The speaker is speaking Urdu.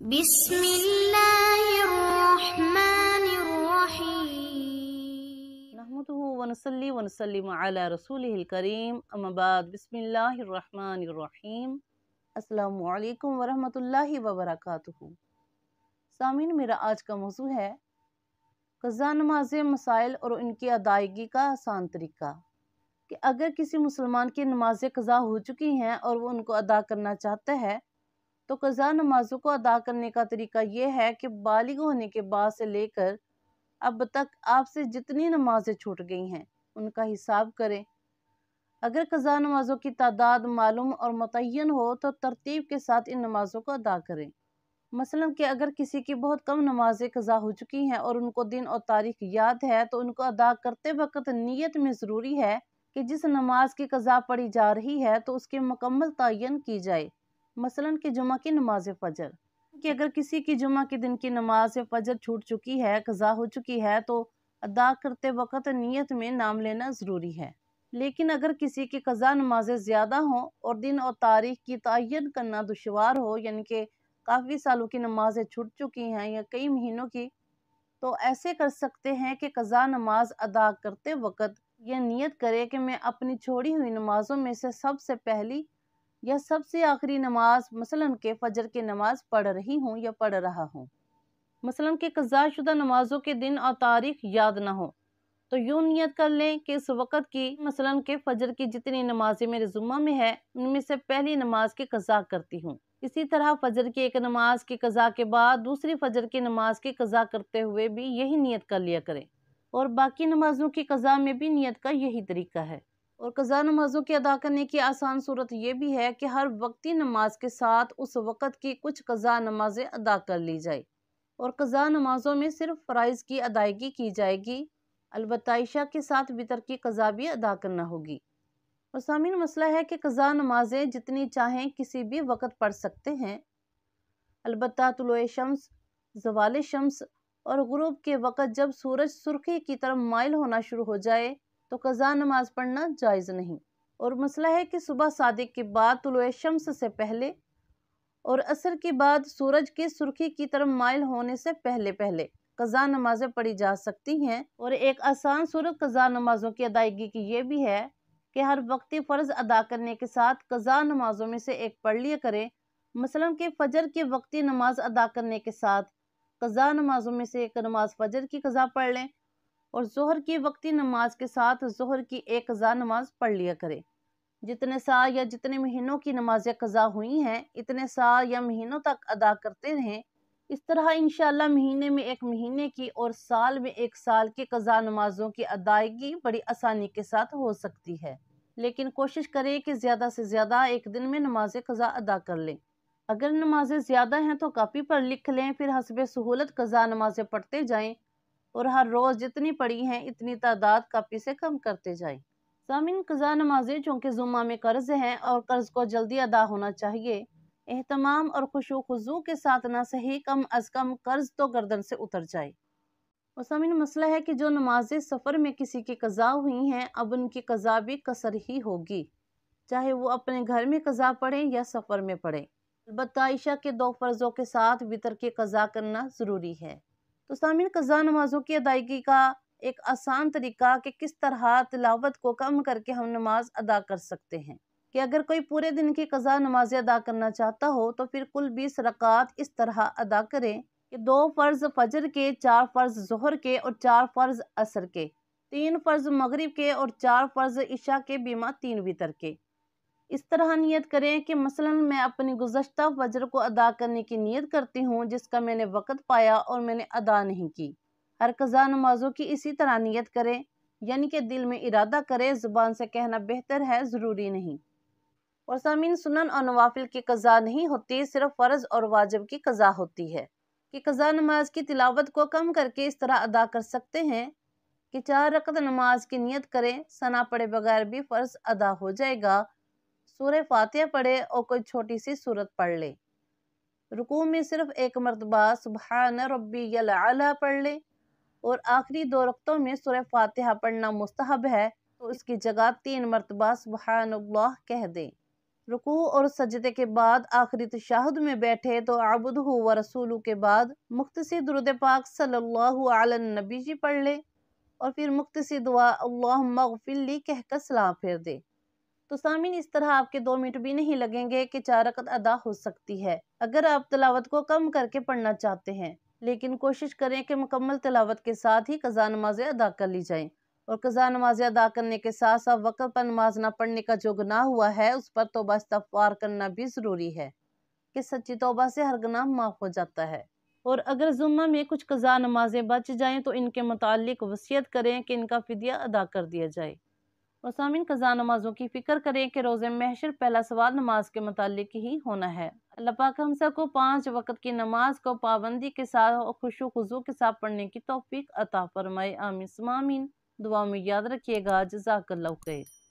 بسم اللہ الرحمن الرحیم۔ نحمده ونصلي ونسلم على رسوله الکریم، اما بعد، بسم اللہ الرحمن الرحیم۔ السلام علیکم ورحمۃ اللہ وبرکاتہ۔ سامعین، میرا آج کا موضوع ہے قضا نماز مسائل اور ان کی ادائیگی کا آسان طریقہ۔ کہ اگر کسی مسلمان کی نماز قضا ہو چکی ہیں اور وہ ان کو ادا کرنا چاہتا ہے تو قضا نمازوں کو ادا کرنے کا طریقہ یہ ہے کہ بالغ ہونے کے بعد سے لے کر اب تک آپ سے جتنی نمازیں چھوٹ گئی ہیں ان کا حساب کریں۔ اگر قضا نمازوں کی تعداد معلوم اور متعین ہو تو ترتیب کے ساتھ ان نمازوں کو ادا کریں۔ مثلا کہ اگر کسی کی بہت کم نمازیں قضا ہو چکی ہیں اور ان کو دن اور تاریخ یاد ہے تو ان کو ادا کرتے وقت نیت میں ضروری ہے کہ جس نماز کی قضا پڑھی جا رہی ہے تو اس کی مکمل تعین کی جائے۔ مثلا کہ جمعہ کی نماز فجر، کہ اگر کسی کی جمعہ کے دن کی نماز فجر چھوٹ چکی ہے، قضا ہو چکی ہے، تو ادا کرتے وقت نیت میں نام لینا ضروری ہے۔ لیکن اگر کسی کی قضا نمازیں زیادہ ہوں اور دن اور تاریخ کی تعین کرنا دشوار ہو، یعنی کہ کافی سالوں کی نمازیں چھوٹ چکی ہیں یا کئی مہینوں کی، تو ایسے کر سکتے ہیں کہ قضا نماز ادا کرتے وقت یہ نیت کرے کہ میں اپنی چھوڑی ہوئی نمازوں میں سے سب سے پہلی یا سب سے آخری نماز مثلا کہ فجر کی نماز پڑھ رہی ہوں یا پڑھ رہا ہوں۔ مثلا کہ قضا شدہ نمازوں کے دن اور تاریخ یاد نہ ہو تو یوں نیت کر لیں کہ اس وقت کی مثلا کہ فجر کی جتنی نمازیں میرے ذمہ میں ہے ان میں سے پہلی نماز کی قضا کرتی ہوں۔ اسی طرح فجر کی ایک نماز کی قضا کے بعد دوسری فجر کی نماز کی قضا کرتے ہوئے بھی یہی نیت کر لیا کریں، اور باقی نمازوں کی قضا میں بھی نیت کا یہی طریقہ ہے۔ اور قضا نمازوں کی ادا کرنے کی آسان صورت یہ بھی ہے کہ ہر وقتی نماز کے ساتھ اس وقت کی کچھ قضا نمازیں ادا کر لی جائے، اور قضا نمازوں میں صرف فرائض کی ادائیگی کی جائے گی، البتہ عشاء کے ساتھ وتر کی قضا بھی ادا کرنا ہوگی۔ اور سامعین، مسئلہ ہے کہ قضا نمازیں جتنی چاہیں کسی بھی وقت پڑھ سکتے ہیں، البتہ طلوع شمس، زوال شمس اور غروب کے وقت جب سورج سرخی کی طرف مائل ہونا شروع ہو جائے تو قضا نماز پڑھنا جائز نہیں۔ اور مسئلہ ہے کہ صبح صادق کے بعد طلوع شمس سے پہلے اور عصر کے بعد سورج کی سرخی کی طرف مائل ہونے سے پہلے قضا نمازیں پڑھی جا سکتی ہیں۔ اور ایک آسان صورت قضا نمازوں کی ادائیگی کی یہ بھی ہے کہ ہر وقتی فرض ادا کرنے کے ساتھ قضا نمازوں میں سے ایک پڑھ لیا کرے۔ مثلا کہ فجر کی وقتی نماز ادا کرنے کے ساتھ قضا نمازوں میں سے ایک نماز فجر کی قضا پڑھ لیں، اور ظہر کی وقتی نماز کے ساتھ ظہر کی ایک قضا نماز پڑھ لیا کرے۔ جتنے سال یا جتنے مہینوں کی نمازیں قضا ہوئی ہیں اتنے سال یا مہینوں تک ادا کرتے رہیں۔ اس طرح انشاءاللہ مہینے میں ایک مہینے کی اور سال میں ایک سال کی قضا نمازوں کی ادائیگی بڑی آسانی کے ساتھ ہو سکتی ہے۔ لیکن کوشش کریں کہ زیادہ سے زیادہ ایک دن میں نماز قضا ادا کر لیں۔ اگر نمازیں زیادہ ہیں تو کاپی پر لکھ لیں، پھر حسب سہولت قضا نمازیں پڑھتے جائیں، اور ہر روز جتنی پڑھی ہیں اتنی تعداد کاپی سے کم کرتے جائیں۔ سامعین، قضا نمازیں چونکہ ذمہ میں قرض ہیں اور قرض کو جلدی ادا ہونا چاہیے، اہتمام اور خشوع و خضوع کے ساتھ نہ صحیح کم از کم قرض تو گردن سے اتر جائے۔ اور سامعین، مسئلہ ہے کہ جو نمازیں سفر میں کسی کی قضا ہوئی ہیں اب ان کی قضا بھی قصر ہی ہوگی، چاہے وہ اپنے گھر میں قضا پڑھیں یا سفر میں پڑھیں۔ البتہ عشاء کے 2 فرضوں کے ساتھ وتر کی قضا کرنا ضروری ہے۔ تو سامعین، قضا نمازوں کی ادائیگی کا ایک آسان طریقہ کہ کس طرح تلاوت کو کم کر کے ہم نماز ادا کر سکتے ہیں، کہ اگر کوئی پورے دن کی قضا نمازیں ادا کرنا چاہتا ہو تو پھر کل 20 رکعات اس طرح ادا کریں کہ 2 فرض فجر کے، 4 فرض ظہر کے اور 4 فرض عصر کے، 3 فرض مغرب کے اور 4 فرض عشاء کے بیما 3 وتر کے۔ اس طرح نیت کریں کہ مثلا میں اپنی گزشتہ فجر کو ادا کرنے کی نیت کرتی ہوں جس کا میں نے وقت پایا اور میں نے ادا نہیں کی۔ ہر قضا نمازوں کی اسی طرح نیت کریں، یعنی کہ دل میں ارادہ کریں، زبان سے کہنا بہتر ہے، ضروری نہیں۔ اور سامعین، سنن اور نوافل کی قضا نہیں ہوتی، صرف فرض اور واجب کی قضا ہوتی ہے۔ کہ قضا نماز کی تلاوت کو کم کر کے اس طرح ادا کر سکتے ہیں کہ 4 رکعت نماز کی نیت کریں، ثنا پڑھے بغیر بھی فرض ادا ہو جائے گا، سورہ فاتحہ پڑھے اور کوئی چھوٹی سی سورت پڑھ لے، رکوع میں صرف 1 مرتبہ سبحان ربی الاعلیٰ پڑھ لے، اور آخری 2 رکعتوں میں سورہ فاتحہ پڑھنا مستحب ہے تو اس کی جگہ 3 مرتبہ سبحان اللہ کہہ دیں۔ رکوع اور سجدے کے بعد آخری تشہد میں بیٹھے تو عبدہ و رسولہ کے بعد مختصر درود پاک صلی اللہ علی النبی جی پڑھ لے اور پھر مختصر دعا اللہم اغفر لی کہہ کر سلام پھیر دے۔ تو سامعین، اس طرح آپ کے 2 منٹ بھی نہیں لگیں گے کہ 4 رکعت ادا ہو سکتی ہے۔ اگر آپ تلاوت کو کم کر کے پڑھنا چاہتے ہیں، لیکن کوشش کریں کہ مکمل تلاوت کے ساتھ ہی قضا نمازیں ادا کر لی جائیں، اور قضا نمازیں ادا کرنے کے ساتھ ساتھ وقت پر نماز نہ پڑھنے کا جو گناہ ہوا ہے اس پر توبہ استغفار کرنا بھی ضروری ہے کہ سچی توبہ سے ہر گناہ معاف ہو جاتا ہے۔ اور اگر ذمہ میں کچھ قضا نمازیں بچ جائیں تو ان کے متعلق وصیت کریں کہ ان کا فدیہ ادا کر دیا جائے۔ اور سامعین، قضا نمازوں کی فکر کریں کہ روز محشر پہلا سوال نماز کے متعلق ہی ہونا ہے۔ اللہ پاک ہم سب کو 5 وقت کی نماز کو پابندی کے ساتھ اور خشوع و خضوع کے ساتھ پڑھنے کی توفیق عطا فرمائے، آمین ثم آمین۔ دعا میں یاد رکھیے گا۔ جزاک اللہ خیر۔